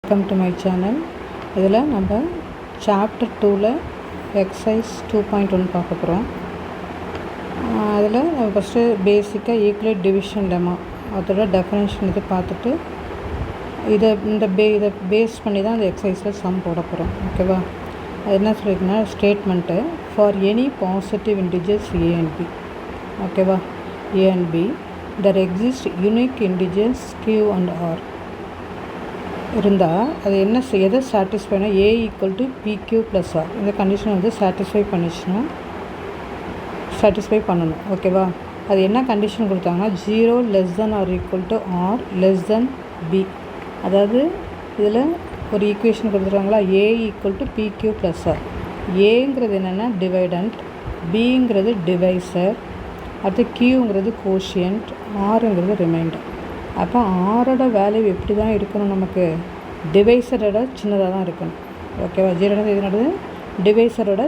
Welcome to my channel. இதில் நம்ம chapter 2ல் எக்ஸசைஸ் 2.1 பார்க்க போகிறோம். அதில் நம்ம ஃபஸ்ட்டு பேசிக்காக ஈக்குவலேட் டிவிஷன் லெமா அதோட டெஃபினேஷன் இது பார்த்துட்டு இதை பேஸ் பண்ணி தான் அந்த எக்ஸசைஸில் சம் போட போகிறோம். ஓகேவா? அது என்ன சொல்லியிருக்குன்னா statement for any positive integers a and b. ஓகேவா? A and b there exist unique integers Q and r இருந்தால் அது என்ன எதை சாட்டிஸ்ஃபைனா a equal to PQ + R இந்த கண்டிஷன் வந்து சாட்டிஸ்ஃபை பண்ணணும். ஓகேவா? அது என்ன கண்டிஷன் கொடுத்தாங்கன்னா 0 <= R R B. அதாவது இதில் ஒரு ஈக்குவேஷன் கொடுத்துருக்காங்களா, ஏ ஈக்குவல் டு PQ + R. ஏங்கிறது என்னென்னா டிவைடண்ட், பிங்கிறது டிவைசர், அடுத்து கியூங்கிறது கோஷியன்ட், ஆறுங்கிறது ரிமைண்டர். அப்போ ஆரோட வேல்யூ எப்படி தான் இருக்கணும், நமக்கு டிவைசரோட சின்னதாக தான் இருக்கணும். ஓகேவா? 0 இதனோட டிவைசரோட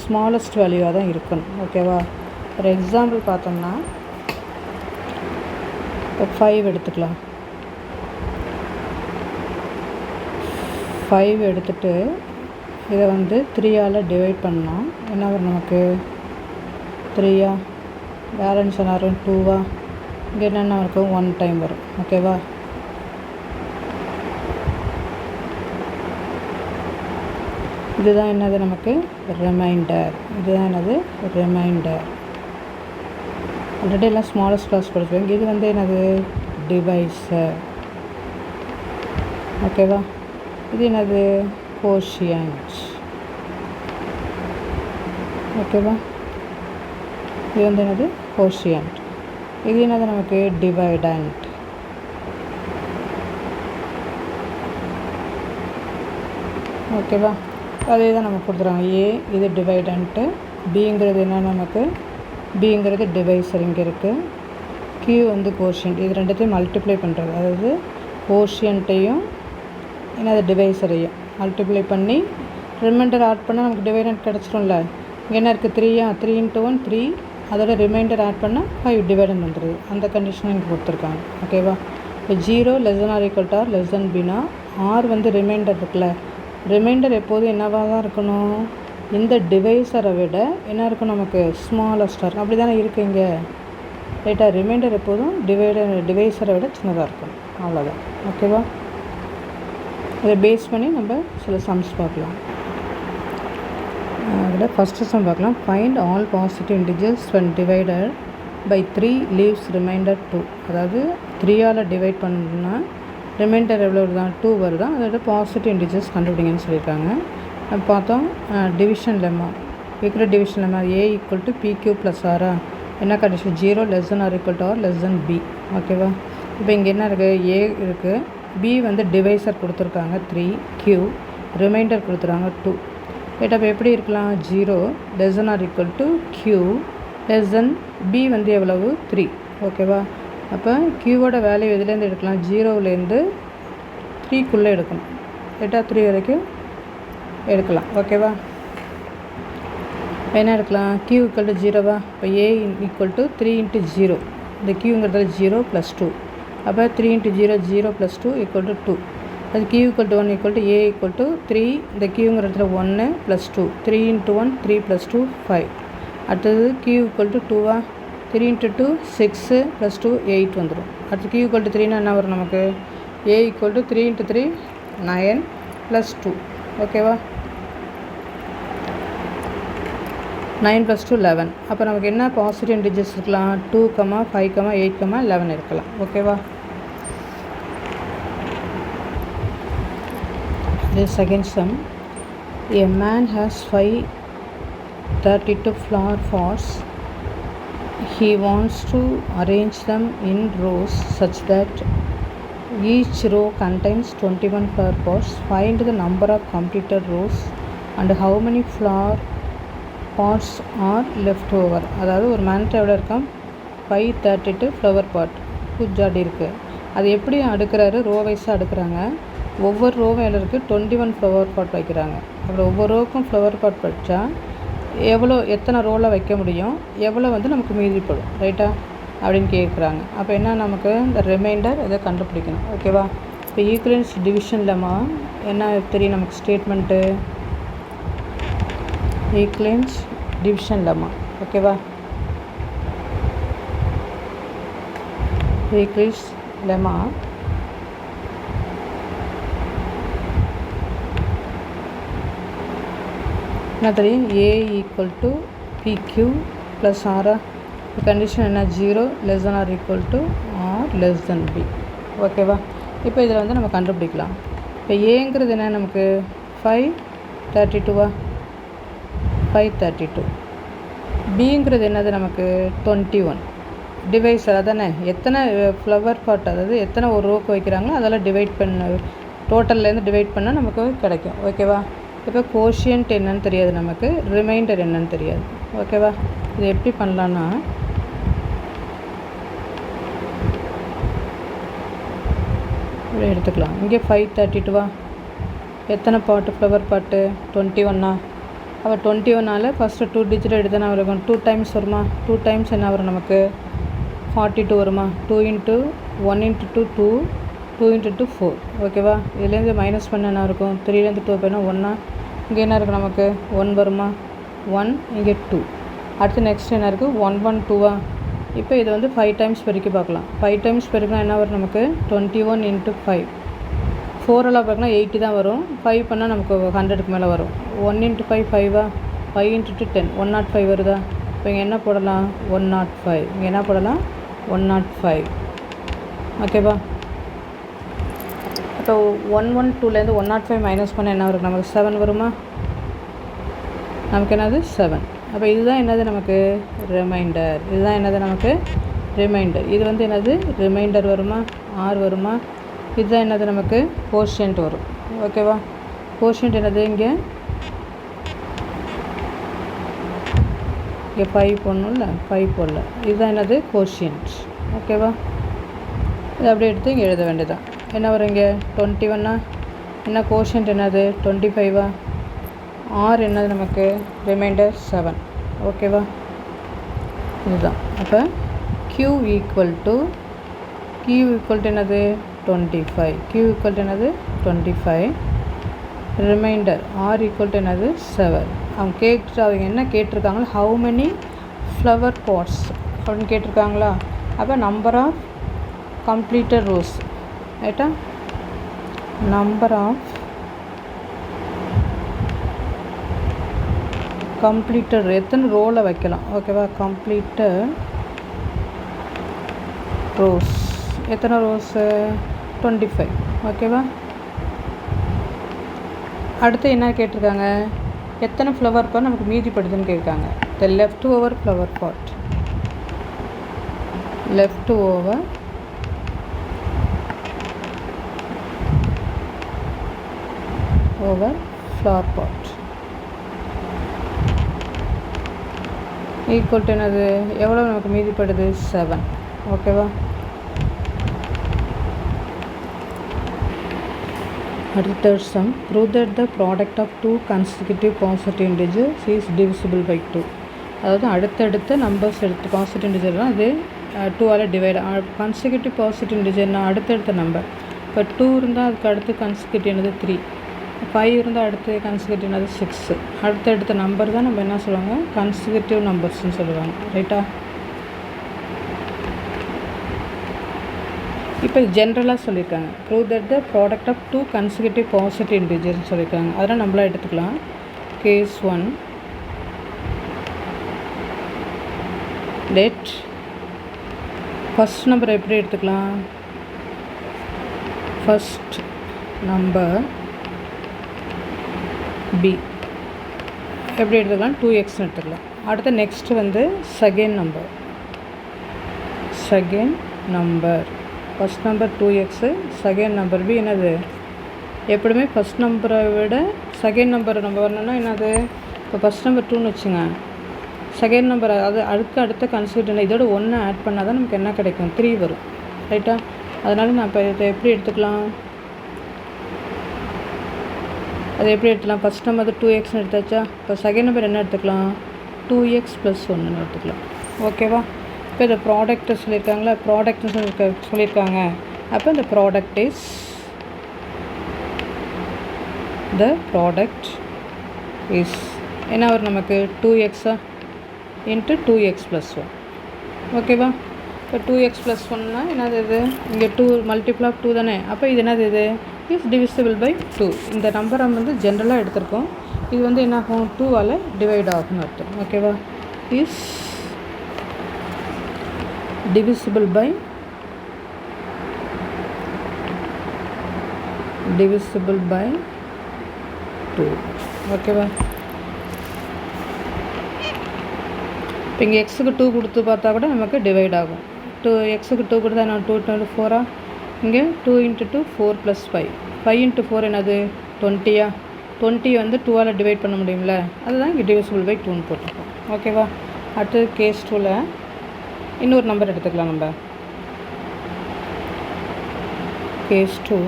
ஸ்மாலஸ்ட் வேல்யூவாக தான் இருக்கணும். ஓகேவா? ஒரு எக்ஸாம்பிள் பார்த்தோம்னா இப்போ 5 எடுத்துக்கலாம். 5 எடுத்துகிட்டு இதை வந்து 3ஆல் டிவைட் பண்ணால் என்ன வரும், நமக்கு 3 பேலன்ஸ் என்ன வரும், 2 இங்கே என்னென்ன இருக்கும், 1 டைம் வரும். ஓகேவா? இதுதான் என்னது, நமக்கு ரிமைண்டர். இதுதான் என்னது, ரிமைண்டர். ஆல்ரெடி எல்லாம் ஸ்மாலஸ்ட் கிளாஸ் படிச்சுவாங்க. இது வந்து என்னது, டிவைசர். ஓகேவா? இது என்னது, கோஷியன்ட். ஓகேவா? இது வந்து என்னது, கோஷியன்ட். இது என்னது, நமக்கு டிவைடண்ட். ஓகேவா? அதே தான் நமக்கு கொடுத்துருவாங்க. ஏ இது டிவைடண்ட்டு, பிங்கிறது என்ன, நமக்கு பிங்கிறது டிவைசர் இங்கே இருக்குது, கியூ வந்து கோஷியன்ட். இது ரெண்டுத்தையும் மல்டிப்ளை பண்ணுறது, அதாவது கோஷியன்ட்டையும் என்னது டிவைசரையும் மல்டிப்ளை பண்ணி ரிமைண்டர் ஆட் பண்ணால் நமக்கு டிவைடண்ட் கிடச்சிரும்ல. இங்கே என்ன இருக்குது, 3 3 × 1 3, அதோட ரிமைண்டர் ஆட் பண்ணால் 5 டிவைடன் வந்துடுது. அந்த கண்டிஷனும் இங்கே கொடுத்துருக்காங்க. ஓகேவா? இப்போ 0 <= R < Bனா R வந்து ரிமைண்டர் இருக்குல்ல, ரிமைண்டர் எப்போதும் என்னவாக தான் இருக்கணும், இந்த டிவைஸரை விட என்ன இருக்கும், நமக்கு ஸ்மாலஸ்டாக இருக்கும். அப்படி தானே இருக்குது இங்கே, ரைட்டாக? ரிமைண்டர் எப்போதும் டிவைஸரை விட சின்னதாக இருக்கும். அவ்வளோதான். ஓகேவா? இதை பேஸ் பண்ணி நம்ம சில சம்ஸ் பார்க்கலாம். அதில் ஃபஸ்ட்டு சம் பார்க்கலாம். Find all positive integers when divided by 3 leaves remainder 2. அதாவது 3ஆல் டிவைட் பண்ணணும்னா ரிமைண்டர் எவ்வளோ வருதான், 2 வருதான். அதோட பாசிட்டிவ் இன்டிஜர்ஸ் கண்டுபிடிங்கன்னு சொல்லியிருக்காங்க. நம்ம பார்த்தோம் division lemma, equal division lemma A equal to PQ + R. என்ன கண்டிஷன், 0 <= R < B. ஓகேவா? இப்போ இங்கே என்ன இருக்குது, ஏ இருக்குது, பி வந்து டிவைசர் கொடுத்துருக்காங்க 3, Q ரிமைண்டர் கொடுத்துருக்காங்க 2. ரைட்? அப்போ எப்படி இருக்கலாம், 0 <= Q B வந்து எவ்வளவு, 3. ஓகேவா? அப்போ கியூவோட வேல்யூ எதுலேருந்து எடுக்கலாம், 0லேருந்து 3க்குள்ளே எடுக்கணும். ரைட்டாக? 3 வரைக்கும் எடுக்கலாம். ஓகேவா? என்ன எடுக்கலாம், Q = 0வா? இப்போ A = 3 × 0, இந்த Qங்கிறது 0 + 2. அப்போ 3 × 0 0 + 2 = 2. அது Q = 1 A = 3, இந்த Qங்கிறதுல 1 + 2, 3 × 1 3 + 2 5. அடுத்தது Q = 2வா? 3 × 2 6 + 2 8 வந்துடும். அடுத்து Q = 3னா என்ன வரும், நமக்கு A = 3 × 3 9 + 2. ஓகேவா? 9 + 2 11. அப்போ நமக்கு என்ன பாசிட்டிவ் இன்டிஜர்ஸ் இருக்கலாம், 2, 5, 8, 11 இருக்கலாம். ஓகேவா? The second sum, a man has 532 flower pots. He wants to arrange them in rows such that each row contains 21 flower pots. Find the number of completed rows and how many flower pots are left over. அதாவது ஒரு மேன்ட்ட எவ்வளோ இருக்கான், 532 flower pot பூஜாடி இருக்குது. அது எப்படி அடுக்கிறாரு, row வைஸாக அடுக்கிறாங்க. ஒவ்வொரு ரோவும் எவ்வளோ இருக்குது, 21 ஃப்ளவர் பாட் வைக்கிறாங்க. அப்புறம் ஒவ்வொரு ரோவுக்கும் ஃப்ளவர் பாட் வச்சா எத்தனை ரோவில் வைக்க முடியும், எவ்வளோ வந்து நமக்கு மீதிப்படும், ரைட்டா? அப்படின்னு கேட்குறாங்க. அப்போ என்ன, நமக்கு இந்த ரிமைண்டர் இதை கண்டுபிடிக்கணும். ஓகேவா? இப்போ ஈக்குவலன்ஸ் டிவிஷன் லெம்மா என்ன தெரியும் நமக்கு ஸ்டேட்மெண்ட்டு, ஈக்குவலன்ஸ் டிவிஷன் லெம்மா. ஓகேவா, ஈக்குவலன்ஸ் லெம்மா என்ன தெரியும், A equal to PQ plus ஆரா. கண்டிஷன் என்ன, 0 less than or equal to r less than B. ஓகேவா, இப்போ இதில் வந்து நம்ம கண்டுபிடிக்கலாம். இப்போ ஏங்கிறது என்ன நமக்கு 532வா, 532. பிங்கிறது என்னது நமக்கு 21. டிவைஸர் அதானே, எத்தனை ஃப்ளவர் பாட் அதாவது எத்தனை ஒரு ரோக்கு வைக்கிறாங்களோ அதெல்லாம் டிவைட் பண்ண, டோட்டல்லேருந்து டிவைட் பண்ணால் நமக்கு கிடைக்கும். ஓகேவா, இப்போ கோஷியன்ட் என்னன்னு தெரியாது நமக்கு, ரிமைண்டர் என்னன்னு தெரியாது. ஓகேவா, இது எப்படி பண்ணலான்னா, இப்படி எடுத்துக்கலாம். இங்கே 532வா, எத்தனை பாட்டு ஃப்ளவர் பாட்டு 21ஆ. அப்போ 21ஆல் ஃபஸ்ட்டு 2 டிஜிட் எடுத்து என்ன வரும், 2 டைம்ஸ் வருமா, 2 டைம்ஸ் என்ன வரும் நமக்கு 42 வருமா. 2 × 1 × 2 2, 2 × 2 4. ஓகேவா, இதுலேருந்து மைனஸ் பண்ண என்ன இருக்கும், 3லேருந்து 2 போயினா 1. இங்கே என்ன இருக்குது நமக்கு 1 வருமா, 1, இங்கே 2. அடுத்து நெக்ஸ்ட் என்ன இருக்குது 1 1 2வா. இப்போ இது வந்து 5 டைம்ஸ் பெருக்கி பார்க்கலாம். 5 டைம்ஸ் பெருக்கினா என்ன வரும் நமக்கு 21 × 5. 4 எல்லாம் பார்க்கலாம் 80 தான் வரும். 5 பண்ணால் நமக்கு 100க்கு மேலே வரும். 1 × 5 5வா, 5 × 2 10, 105 வருதா. இப்போ இங்கே என்ன போடலாம் 105, இங்கே என்ன போடலாம் 105. ஓகேவா, இப்போ 112லேருந்து 105 மைனஸ் பண்ண என்ன வரும் நமக்கு 7 வருமா. நமக்கு என்னது 7. அப்போ இதுதான் என்னது நமக்கு ரிமைண்டர். இதுதான் என்னது நமக்கு ரிமைண்டர். இது வந்து என்னது ரிமைண்டர் வருமா, ஆர் வருமா. இதுதான் என்னது நமக்கு கோஷியன்ட் வரும். ஓகேவா, கோஷியன்ட் என்னது இங்கே 5 போடணும்ல, 5 போடல. இதுதான் என்னது கோஷியன்ட். ஓகேவா, இது அப்படியே எடுத்து இங்கே எழுத வேண்டியதான். என்ன வரும் இங்கே 21ஆ, என்ன கோஷியன்ட் என்னது 25வா, ஆர் என்னது நமக்கு ரிமைண்டர் 7. ஓகேவா, இதுதான். அப்போ Q ஈக்குவல் டு என்னது 25, Q ஈக்குவல் டு என்னது 25, ரிமைண்டர் ஆர் ஈக்குவல் டு என்னது 7. அவங்க என்ன கேட்டிருக்காங்களோ ஹவு மெனி ஃப்ளவர் பாட்ஸ் அப்படின்னு கேட்டிருக்காங்களா. அப்போ நம்பர் ஆஃப் கம்ப்ளீட்டட் ரோஸ், ரைட்டா, நம்பர் ஆஃப் கம்ப்ளீட்டட் எத்தனை ரோவில் வைக்கலாம். ஓகேவா, கம்ப்ளீட்டட் ரோஸ் எத்தனை ரோஸு 25. ஓகேவா, அடுத்து என்ன கேட்டிருக்காங்க, எத்தனை ஃப்ளவர் பாட் நமக்கு மீதிப்படுதுன்னு கேட்காங்க. The left over flower pot, left over flower pot equal to என்னது, எவ்வளோ நமக்கு மீதிப்படுது 7. ஓகேவா, அடுத்த sum, prove that the product of 2 consecutive positive integers is divisible by 2. அதாவது அடுத்தடுத்த நம்பர்ஸ் எடுத்து பாசிட்டிவ் இன்டிஜர்னால் அது 2ஆல் டிவைட். கன்சிக்யூட்டிவ் பாசிட்டிவ் இன்டிஜர்னால் அடுத்தடுத்த நம்பர். இப்போ 2 இருந்தால் அதுக்கு அடுத்து கன்சிக்யூட்டிவ் என்னது 3, 5 இருந்தால் அடுத்து கன்சிக்யூட்டிவ் என்னது 6. அடுத்தடுத்த நம்பர் தான் நம்ம என்ன சொல்லுவாங்க கன்சிக்யூட்டிவ் நம்பர்ஸ்ன்னு சொல்லுவாங்க. ரைட்டா, இப்போ ஜென்ரலாக சொல்லியிருக்காங்க prove that the product of 2 consecutive positive இன்டிஜர்ஸ்னு சொல்லியிருக்காங்க. அதெல்லாம் நம்மளாம் எடுத்துக்கலாம். கேஸ் 1 லெட் ஃபஸ்ட் நம்பர் எப்படி எடுத்துக்கலாம், ஃபஸ்ட் நம்பர் பி எப்படி எடுத்துக்கலாம் 2x எடுத்துக்கலாம். அடுத்து நெக்ஸ்ட் வந்து second number first number 2x, second number be என்னது, எப்படியுமே ஃபஸ்ட் நம்பரை விட செகண்ட் நம்பர் நம்ம வரணும்னா என்னது, இப்போ ஃபஸ்ட் நம்பர் 2ன்னு வச்சுங்க, செகண்ட் நம்பர் அது அடுத்த கன்சிடர் இதோட 1 ஆட் பண்ணால் தான் நமக்கு என்ன கிடைக்கும் 3 வரும். ரைட்டா, அதனால் நான் இப்போ இதை எப்படி எடுத்துக்கலாம், அது எப்படி எடுத்துக்கலாம், ஃபஸ்ட் நம்பர் 2xன்னு எடுத்தாச்சா, இப்போ செகண்ட் நம்பர் என்ன எடுத்துக்கலாம் 2x + 1ன்னு எடுத்துக்கலாம். ஓகேவா, இப்போ இந்த ப்ராடக்ட் சொல்லியிருக்காங்களா, ப்ராடக்ட்னு சொல்லியிருக்காங்க. அப்போ இந்த product is the product is என்ன வரும் நமக்கு 2x into 2x plus 1. ஓகேவா? இப்போ 2x plus 1னா என்னது இது? இங்கே 2 மல்டிபிள் ஆஃப் 2 தானே. அப்போ இது என்னது இது? Is divisible by 2. இந்த நம்பரை வந்து ஜென்ரலாக எடுத்திருக்கோம். இது வந்து என்ன ஆகும்? 2ஆல் டிவைட் ஆகும்னு அர்த்தம். ஓகேவா? Is divisible by 2. ஓகேவா? இப்போ இங்கே எக்ஸுக்கு 2 கொடுத்து பார்த்தா கூட நமக்கு டிவைட் ஆகும். எக்ஸுக்கு 2 கொடுத்தா நான் 2 × 4 இங்கே 2 × 2 4 + 5. 5 × 4 என்னது? 20. 20 வந்து 2ஆல் டிவைட் பண்ண முடியும்ல, அதுதான் இங்கே டிவிசிபிள் பை 2ன்னு போட்டிருக்கோம். ஓகேவா? அடுத்து கேஸ் 2ல் இன்னொரு நம்பர் எடுத்துக்கலாம். நம்ம கேஸ் 2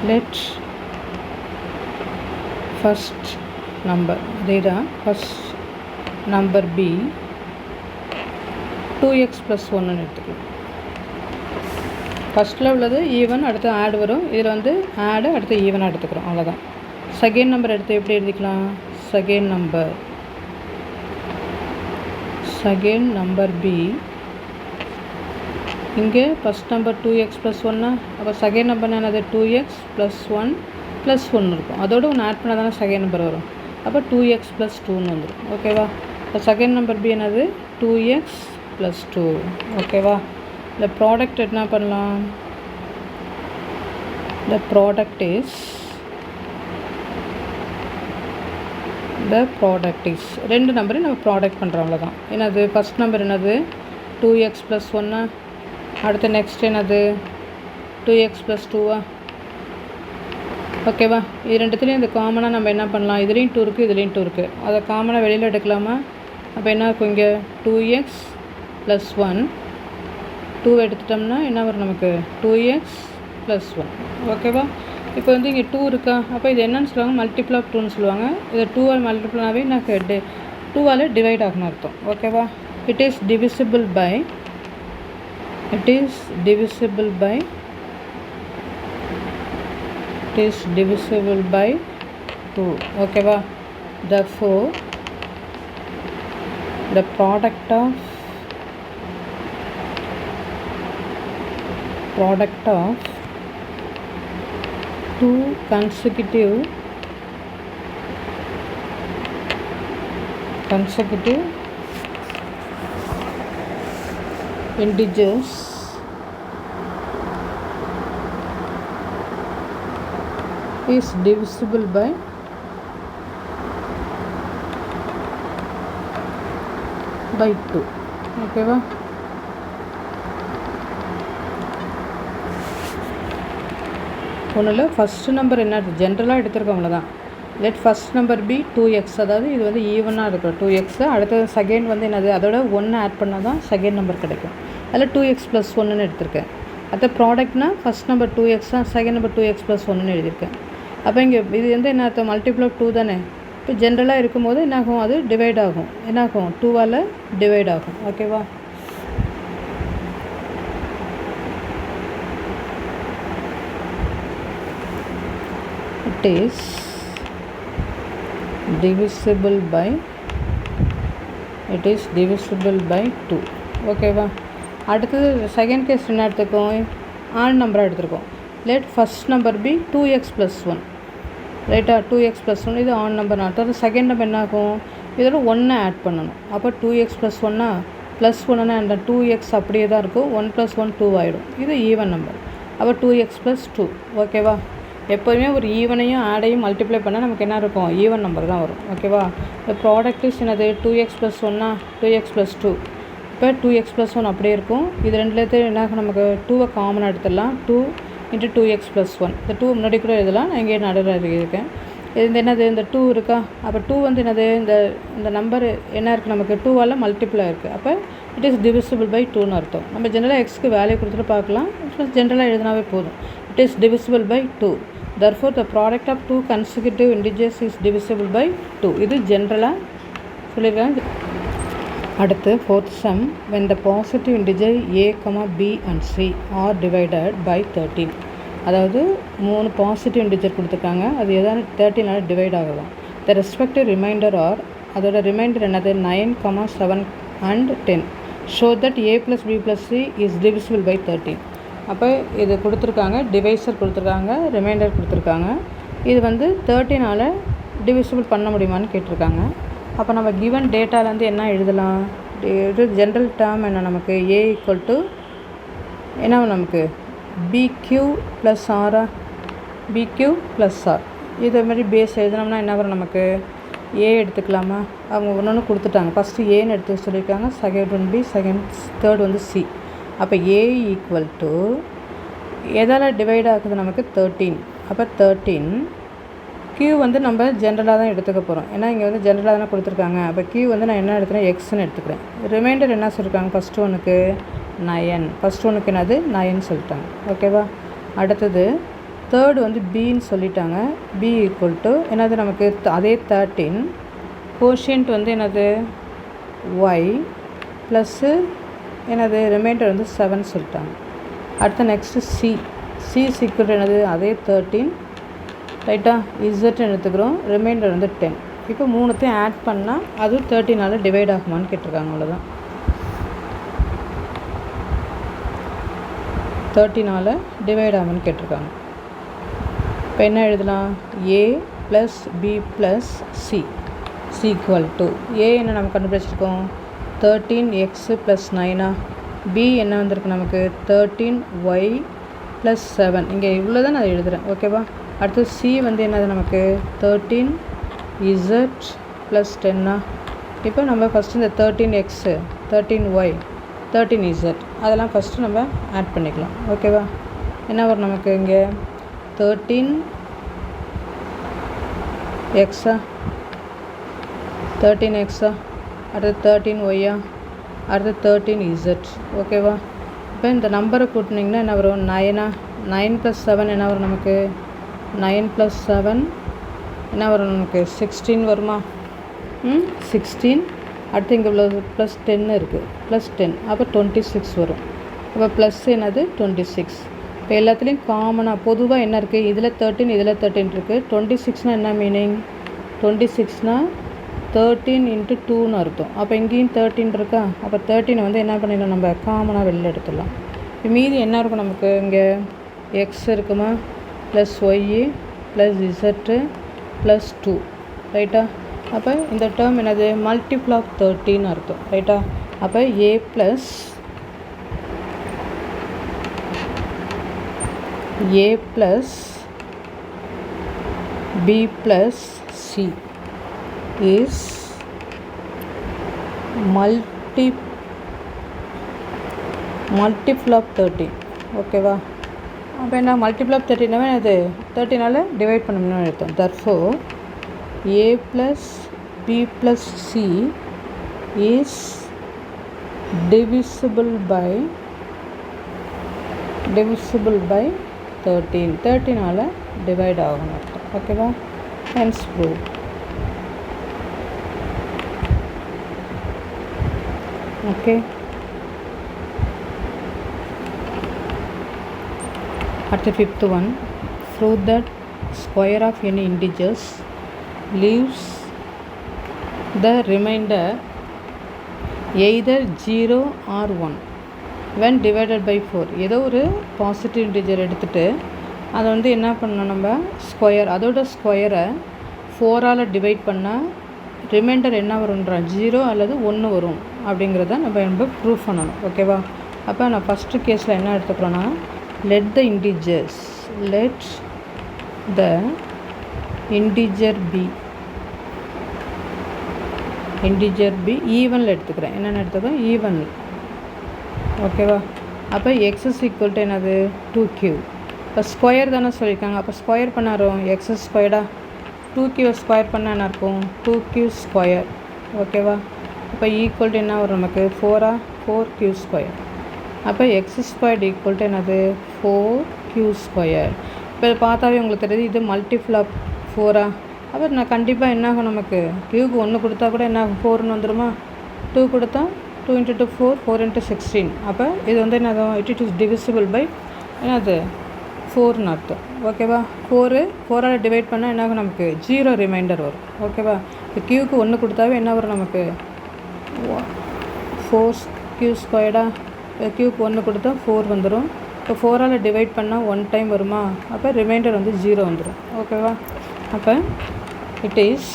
let first number அதேதான் first number be 2x plus 1ன்னு எடுத்துக்கலாம். ஃபஸ்ட்டில் உள்ளது ஈவன், அடுத்து ஆட் வரும். இதில் வந்து ஆடு, அடுத்து ஈவனாக எடுத்துக்கிறோம். அவ்வளோதான். செகண்ட் நம்பர் எடுத்து எப்படி எழுதிக்கலாம்? செகண்ட் நம்பர் பி இங்கே ஃபஸ்ட் நம்பர் 2x plus 1. அப்போ செகண்ட் நம்பர் என்னது? 2x plus 1 plus 1 இருக்கும். அதோடு ஒன்று ஆட் பண்ணால் தானே செகண்ட் நம்பர் வரும். அப்போ 2x plus 2ன்னு வந்துடும். ஓகேவா? இப்போ செகண்ட் நம்பர் பி என்னது? 2x plus 2. ஓகேவா? இந்த ப்ராடக்ட் என்ன பண்ணலாம்? the product is ரெண்டு நம்பரையும் நம்ம ப்ராடக்ட் பண்ணுறோம். அவ்வளோதான். என்னது? ஃபஸ்ட் நம்பர் என்னது? 2x plus 1. அடுத்து நெக்ஸ்ட் என்னது? 2x plus 2. ஓகேவா? இது ரெண்டுத்துலேயும் இந்த காமனாக நம்ம என்ன பண்ணலாம்? இதுலேயும் 2 இருக்குது, இதுலேயும் 2 இருக்குது. அதை காமனாக வெளியில் எடுக்கலாமா? அப்போ என்ன இருக்கும்? இங்கே 2x plus 1. 2 எடுத்துட்டோம்னா என்ன வரும் நமக்கு? 2x plus 1. ஓகேவா? இப்போ வந்து இங்கே 2 இருக்கா? அப்போ இது என்னன்னு சொல்லுவாங்க? மல்டிபிள் ஆஃப் 2ன்னு சொல்லுவாங்க. இது 2ஆல் மல்டிபிள்னாவே எனக்கு 2ஆல் டிவைட் ஆகணும் அர்த்தம். ஓகேவா? It is divisible by 2. ஓகேவா? therefore the product of 2 consecutive integers is divisible by 2. ஓகேவா? ஒன்றில் ஃபஸ்ட்டு நம்பர் என்ன ஜென்ரலாக எடுத்துருக்கோம். அவ்வளோதான். Let first number be 2x. அதாவது இது வந்து ஈவனாக இருக்கும் 2x. அடுத்தது செகண்ட் வந்து என்னது? அதோட 1 ஆட் பண்ணால் தான் செகண்ட் நம்பர் கிடைக்கும். அதில் 2x plus 1ன்னு எடுத்திருக்கேன். அடுத்த ப்ராடக்ட்னா ஃபஸ்ட் நம்பர் 2x தான், செகண்ட் நம்பர் 2x plus 1ன்னு எழுதியிருக்கேன். அப்போ இங்கே இது வந்து என்ன அர்த்தம்? மல்டிபிள் ஆஃப் 2 தானே. இப்போ ஜென்ரலாக இருக்கும்போது என்னாகும்? அது டிவைட் ஆகும். என்னாகும்? 2ஆல் டிவைட் ஆகும். ஓகேவா? it is divisible by 2. ஓகேவா? அடுத்தது செகண்ட் கேஸ் என்ன எடுத்துக்கோம்? ஆட் நம்பராக எடுத்துருக்கோம். Let first number be 2x plus 1. ரைட்டா? 2x plus 1 இது ஆன் நம்பர். அடுத்தது செகண்ட் நம்பர் என்ன ஆகும்? இதோட 1 ஆட் பண்ணணும். அப்போ 2x plus 1 ப்ளஸ் 1னா அந்த 2x அப்படியே தான் இருக்கும். 1 + 1 2 ஆகிடும். இது ஈவன் நம்பர். அப்போ 2x plus 2. ஓகேவா? எப்போதுமே ஒரு ஈவனையும் ஆடையும் மல்டிப்ளை பண்ணால் நமக்கு என்ன இருக்கும்? ஈவன் நம்பர் தான் வரும். ஓகேவா? இந்த ப்ராடக்ட் இஸ் என்னது? 2x plus 1 2x plus 2. இப்போ 2x plus 1 அப்படியே இருக்கும். இது ரெண்டுலேருந்து என்ன ஆகும்? நமக்கு 2வை காமனாக எடுத்துடலாம். 2 × 2x plus 1. இந்த 2 முன்னாடி கூட எழுதலாம். நான் இங்கே நடுவில் எழுதியிருக்கேன். இது என்னது? இந்த 2 இருக்கா? அப்போ 2 வந்து என்னது? இந்த நம்பர் என்ன இருக்குது? நமக்கு 2ஆல் மல்டிப்ளாக இருக்குது. அப்போ இட் இஸ் டிவிசிபிள் பை 2ன்னு அர்த்தம். நம்ம ஜென்ரலாக எக்ஸ்க்கு வேல்யூ கொடுத்துட்டு பார்க்கலாம். ஜென்ரலாக எழுதினாவே போதும். It is divisible by 2. therefore the product of 2 consecutive integers is divisible by 2. இது ஜென்ரலாக சொல்லியிருக்காங்க. அடுத்து fourth sum, when the positive integer a, b and c are divided by 13. அதாவது 3 பாசிட்டிவ் இன்டிஜர் கொடுத்துருக்காங்க, அது எதாவது 13 டிவைட் ஆகலாம். த ரெஸ்பெக்டிவ் ரிமைண்டர் ஆர், அதோட ரிமைண்டர் என்னது 9, 7 and 10. Show that a + b + c is divisible by 13. அப்போ இது கொடுத்துருக்காங்க, டிவைசர் கொடுத்துருக்காங்க, ரிமைண்டர் கொடுத்துருக்காங்க. இது வந்து 13 டிவிசிபிள் பண்ண முடியுமான்னு கேட்டிருக்காங்க. அப்போ நம்ம கிவன் டேட்டாலேருந்து என்ன எழுதலாம்? இது ஜென்ரல் டேர்ம் என்ன நமக்கு? a = என்ன நமக்கு BQ + R, BQ + R. இதே மாதிரி பேஸ் எழுதினோம்னா என்ன வரும் நமக்கு? A எடுத்துக்கலாமா? அவங்க ஒன்று கொடுத்துட்டாங்க. ஃபஸ்ட்டு ஏன்னு எடுத்து சொல்லியிருக்காங்க, செகண்ட் ஒன் B, தேர்ட் வந்து C. அப்போ A = எதால் டிவைட் ஆகுது நமக்கு? 13. அப்போ 13. Q வந்து நம்ம ஜென்ரலாக தான் எடுத்துக்க போகிறோம், ஏன்னா இங்கே வந்து ஜென்ரலாக தானே கொடுத்துருக்காங்க. அப்போ Q வந்து நான் என்ன எடுத்துக்கிறேன்? Xன்னு எடுத்துக்கிறேன். ரிமைண்டர் என்ன சொல்லியிருக்காங்க? ஃபஸ்ட்டு ஒன்றுக்கு 9, ஃபஸ்ட் ஒன்றுக்கு என்னது 9 சொல்லிட்டாங்க. ஓகேவா? அடுத்தது தேர்டு வந்து Bன்னு சொல்லிட்டாங்க. B = என்னது நமக்கு? அதே 13. கோஷியன்ட் வந்து என்னது? Y ப்ளஸ்ஸு என்னது? ரிமைண்டர் வந்து 7 சொல்லிட்டாங்க. அடுத்து நெக்ஸ்ட்டு C = என்னது? அதே 13 ரைட்டா. Z எடுத்துக்கிறோம், ரிமைண்டர் வந்து 10. இப்போ மூணுத்தையும் ஆட் பண்ணால் அது 13 டிவைட் ஆகுமான்னு கேட்டிருக்காங்க. அவ்வளோதான். 13 டிவைட் ஆகும்னு கேட்டிருக்காங்க. இப்போ என்ன எழுதலாம்? A + B + C = A என்ன நம்ம கண்டுபிடிச்சிருக்கோம்? 13x + 9. B என்ன வந்திருக்கு நமக்கு? 13y + 7. இங்கே இவ்வளோ தான் நான் எழுதுகிறேன். ஓகேவா? அடுத்து C வந்து என்னது நமக்கு? 13z + 10. இப்போ நம்ம ஃபஸ்ட்டு இந்த 13x, 13y, 13z அதெல்லாம் ஃபஸ்ட்டு நம்ம ஆட் பண்ணிக்கலாம். ஓகேவா? என்ன வரும் நமக்கு? இங்கே 13x, 13x, அடுத்து 13y, அடுத்து 13z. ஓகேவா? இப்போ இந்த நம்பரை கூட்டினீங்கன்னா என்ன வரும்? 9 + 7 என்ன வரும் நமக்கு? 9 + 7 என்ன வரும் நமக்கு? 16 வருமா? 16. அடுத்து இங்கே ப்ளஸ் 10 இருக்குது, +10. அப்போ 26 வரும். அப்போ ப்ளஸ் என்னது? 26. இப்போ எல்லாத்துலேயும் காமனாக பொதுவாக என்ன இருக்குது? இதில் 13, இதில் 13 இருக்குது. 26னால் என்ன மீனிங்? 26னால் 13 × 2ன்னு அர்த்தம். அப்போ இங்கேயும் 13 இருக்கா? அப்போ 13 வந்து என்ன பண்ணிடலாம்? நம்ம காமனாக வெளில எடுத்துடலாம். இப்போ மீதி என்ன இருக்கும் நமக்கு? இங்கே x இருக்குமா, +y +z +2 ரைட்டா. அப்போ இந்த டேர்ம் என்னது? மல்டிபிள் ஆஃப் 13 அர்த்தம். ரைட்டா. அப்போ A + B + C is multiple of 13. ஓகேவா? அப்போ என்ன? மல்டிபிள் ஆஃப் 13 அது 13 டிவைட் பண்ணணும்னு அர்த்தம். therefore A + B + C is divisible by 13. 13 divide ஆகணும் அர்த்தம். ஓகேவா? hence proved. ஓகே. அடுத்த 5th one. Prove that square of any integers leaves the remainder either 0 or 1 when divided by 4. ஏதோ ஒரு பாசிட்டிவ் இன்டிஜர் எடுத்துகிட்டு அதை வந்து என்ன பண்ணணும்? நம்ம ஸ்கொயர், அதோட ஸ்கொயரை 4 டிவைட் பண்ணால் ரிமைண்டர் என்ன வரும்ன்றான்? 0 அல்லது 1 வரும் அப்படிங்கிறத நம்ம ப்ரூஃப் பண்ணணும். ஓகேவா? அப்போ நான் ஃபஸ்ட்டு கேஸில் என்ன எடுத்துக்கிறோன்னா, let the integer b ஈவனில் எடுத்துக்கிறேன். என்னென்ன எடுத்துக்கிறோம்? ஈவன். ஓகேவா? அப்போ x = என்னது? 2q. இப்போ ஸ்கொயர் தானே சொல்லியிருக்காங்க. அப்போ ஸ்கொயர் பண்ணாரோம் x². 2q ஸ்கொயர் பண்ணால் என்ன இருக்கும்? 2q². ஓகேவா? அப்போ ஈக்குவல் என்ன வரும் நமக்கு? 4q². அப்போ x² என்னது? 4q². இப்போ பார்த்தாவே உங்களுக்கு தெரியுது இது மல்டிபிள் ஆஃப் 4. அப்போ நான் கண்டிப்பாக என்ன ஆகும் நமக்கு? க்யூக்கு 1 கொடுத்தா கூட என்ன ஆகும்? 4ன்னு வந்துடுமா? 2 கொடுத்தா 2 × 2 4, 4 × 16. அப்போ இது வந்து என்னது? இட் இஸ் டிவிசிபிள் பை என்னது? 4ன்னு அர்த்தம். ஓகேவா? 4ஆல் டிவைட் பண்ணால் என்ன ஆகும்? நமக்கு 0 ரிமைண்டர் வரும். ஓகேவா? இப்போ க்யூக்கு 1 கொடுத்தாவே என்ன வரும் நமக்கு? 4q ஸ்கொயர்டா? இப்போ க்யூக்கு 1 கொடுத்தா 4 வந்துடும். இப்போ 4ஆல் டிவைட் பண்ணால் 1 டைம் வருமா? அப்போ ரிமைண்டர் வந்து 0 வந்துடும். ஓகேவா? அப்போ இட் இஸ்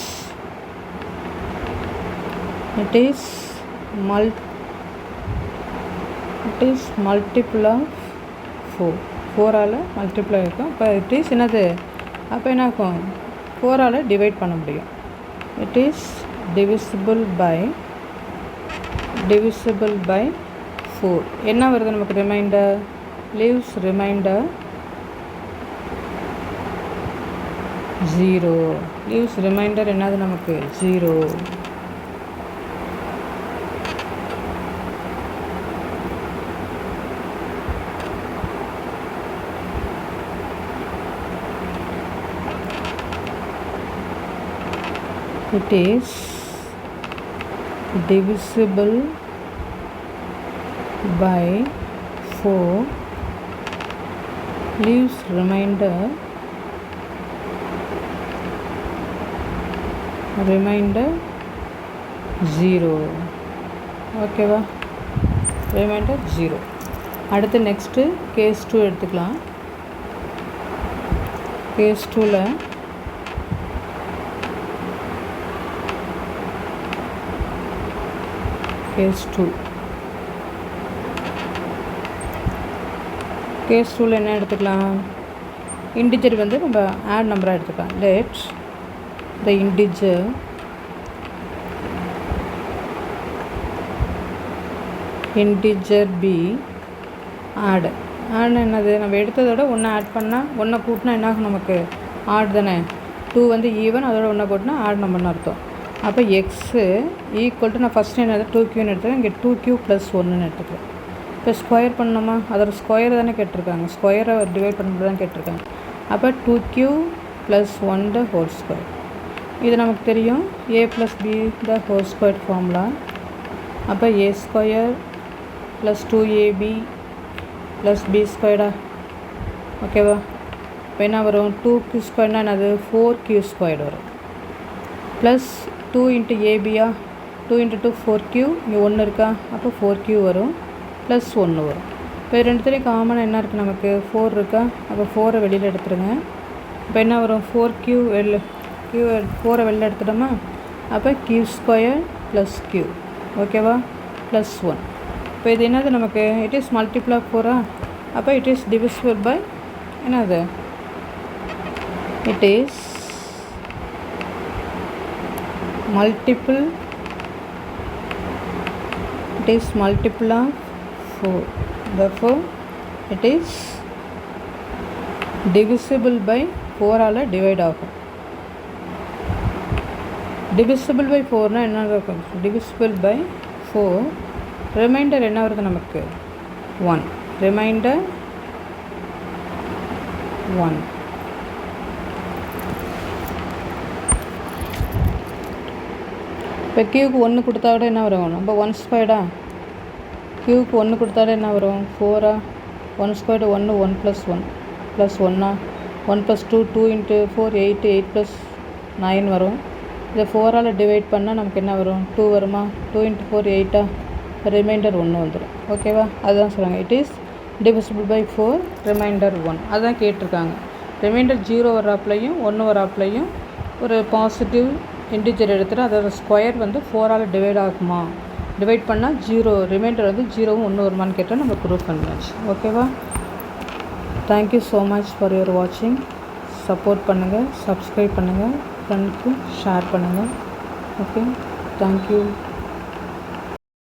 மல்டிபிள் ஆஃப் 4. 4ஆல் மல்டிப்ளை இருக்கும். இப்போ இட் இஸ் என்னது? அப்போ என்ன ஆகும்? 4ஆல் டிவைட் பண்ண முடியும். It is divisible by 4. என்ன வருது நமக்கு? Remainder leaves remainder 0. leaves remainder என்னது நமக்கு? 0. It is divisible by 4, leaves remainder 0. ஓகேவா? ரிமைண்டர் 0. அடுத்து நெக்ஸ்ட்டு கேஸ் 2 எடுத்துக்கலாம். கேஸ் 2ல் கேஸ் 2ல் என்ன எடுத்துக்கலாம்? இன்டிஜர் வந்து நம்ம ஆட் நம்பராக எடுத்துக்கலாம். Let the integer be odd. Odd என்னது? நம்ம எடுத்ததோட ஒன்று ஆட் பண்ணால், ஒன்றை கூட்டினா என்ன ஆகும் நமக்கு? ஆட் தானே. 2 வந்து ஈவன், அதோட ஒன்றை கூட்டினா ஆட் நம்பர்னு அர்த்தம். அப்போ எக்ஸு ஈக்குவல் டு, நான் ஃபஸ்ட்டு என்னது 2q எடுத்துக்கிறேன். இங்கே 2q + 1ன்னு எடுத்துக்கிறேன். இப்போ ஸ்கொயர் பண்ணணுமா? அதோட ஸ்கொயர் தானே கேட்டிருக்காங்க. ஸ்கொயரை டிவைட் பண்ணுறது தான் கேட்டிருக்காங்க. அப்போ 2q + 1 த ஹோல் ஸ்கொயர். இது நமக்கு தெரியும், a + b the whole square formula. அப்போ a ஸ்கொயர் + 2ab + b ஸ்கொயர்டா? ஓகேவா? இப்போ என்ன வரும்? 2q ஸ்கொயர்னா என்னது? 4q ஸ்கொயர் வரும். ப்ளஸ் 2 × ஏபியா? 2 × 2 4q. இங்கே 1 இருக்கா? அப்போ 4q வரும். ப்ளஸ் 1 வரும். இப்போ ரெண்டுத்துலேயும் காமனாக என்ன இருக்குது நமக்கு? 4 இருக்கா? அப்போ 4ஐ வெளியில் எடுத்துருங்க. இப்போ என்ன வரும்? 4q 4ஐ வெளியில் எடுத்துட்டோமா? அப்போ q ஸ்கொயர் + q. ஓகேவா? ப்ளஸ் 1. இப்போ இது என்னது நமக்கு? இட் இஸ் மல்டிபிள் ஆஃப் 4ஆ? அப்போ இட் இஸ் டிவிசிபிள் பை என்னது? It is multiple of 4. Therefore it is divisible by 4ஆல் டிவைட் ஆகும். divisible by 4னா என்ன இருக்கும்? divisible by 4. ரிமைண்டர் என்ன வருது நமக்கு? 1. ரிமைண்டர் 1. இப்போ க்யூக்கு 1 கொடுத்தா விட என்ன வரும்? நம்ம 1 ஸ்கொயர்டா? க்யூக்கு 1 கொடுத்தாலே என்ன வரும்? 4ஆ? 1 ஸ்கொயர்டு 1 1 + 1 + 1ஆ? 1 + 2 2 × 4 8 8 + 9 வரும். இதை 4ஆல் டிவைட் பண்ணால் நமக்கு என்ன வரும்? 2 வருமா? 2 × 4 8ஆ? ரிமைண்டர் 1 வந்துடும். ஓகேவா? அதுதான் சொல்கிறாங்க. It is divisible by 4, remainder 1. அதுதான் கேட்டிருக்காங்க. ரிமைண்டர் 0 வராப்லையும் 1 வராப்லையும் ஒரு பாசிட்டிவ் இன்டிஜர் எடுத்துகிட்டு அதோட ஸ்கொயர் வந்து 4ஆல் டிவைட் ஆகுமா? டிவைட் பண்ணால் 0 ரிமைண்டர் வந்து 0வும் 1 வருமானு கேட்டால் நம்ம ப்ரூவ் பண்ணியாச்சு. ஓகேவா? Thank you so much for your வாட்சிங். சப்போர்ட் பண்ணுங்கள், சப்ஸ்கிரைப் பண்ணுங்கள், ஃப்ரெண்ட்ஸ்க்கு ஷேர் பண்ணுங்கள். Okay, thank you.